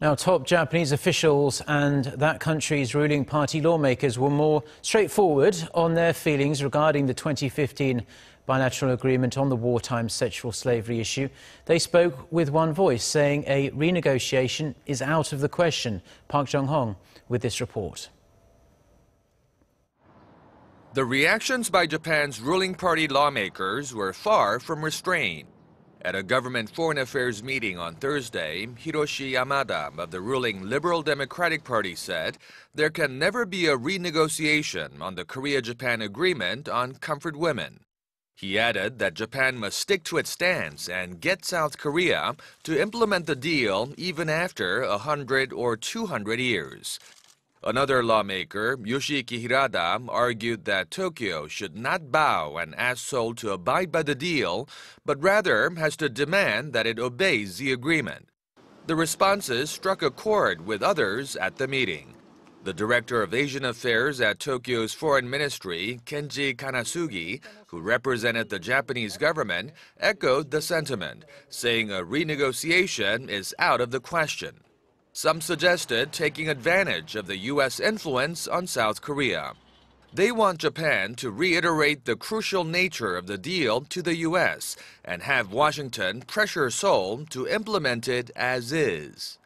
Now, top Japanese officials and that country's ruling party lawmakers were more straightforward on their feelings regarding the 2015 bilateral agreement on the wartime sexual slavery issue. They spoke with one voice, saying a renegotiation is out of the question. Park Jong-hong with this report. The reactions by Japan's ruling party lawmakers were far from restrained. At a government foreign affairs meeting on Thursday, Hiroshi Yamada of the ruling Liberal Democratic Party said there can never be a renegotiation on the Korea-Japan agreement on comfort women. He added that Japan must stick to its stance and get South Korea to implement the deal even after 100 or 200 years. Another lawmaker, Yoshiiki Hirada, argued that Tokyo should not bow and ask Seoul to abide by the deal, but rather has to demand that it obeys the agreement. The responses struck a chord with others at the meeting. The director of Asian Affairs at Tokyo's Foreign Ministry, Kenji Kanasugi, who represented the Japanese government, echoed the sentiment, saying a renegotiation is out of the question. Some suggested taking advantage of the U.S. influence on South Korea. They want Japan to reiterate the crucial nature of the deal to the U.S. and have Washington pressure Seoul to implement it as is.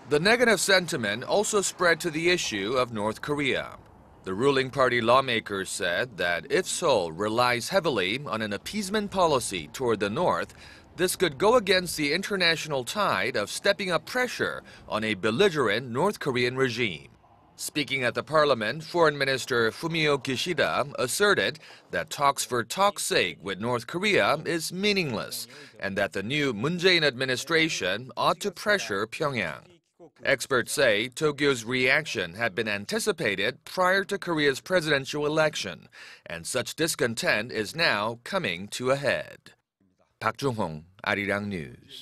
The negative sentiment also spread to the issue of North Korea. The ruling party lawmakers said that if Seoul relies heavily on an appeasement policy toward the North, this could go against the international tide of stepping up pressure on a belligerent North Korean regime. Speaking at the parliament, Foreign Minister Fumio Kishida asserted that talks for talk's sake with North Korea is meaningless and that the new Moon Jae-in administration ought to pressure Pyongyang. Experts say Tokyo's reaction had been anticipated prior to Korea's presidential election, and such discontent is now coming to a head. Jong-hong, Arirang News.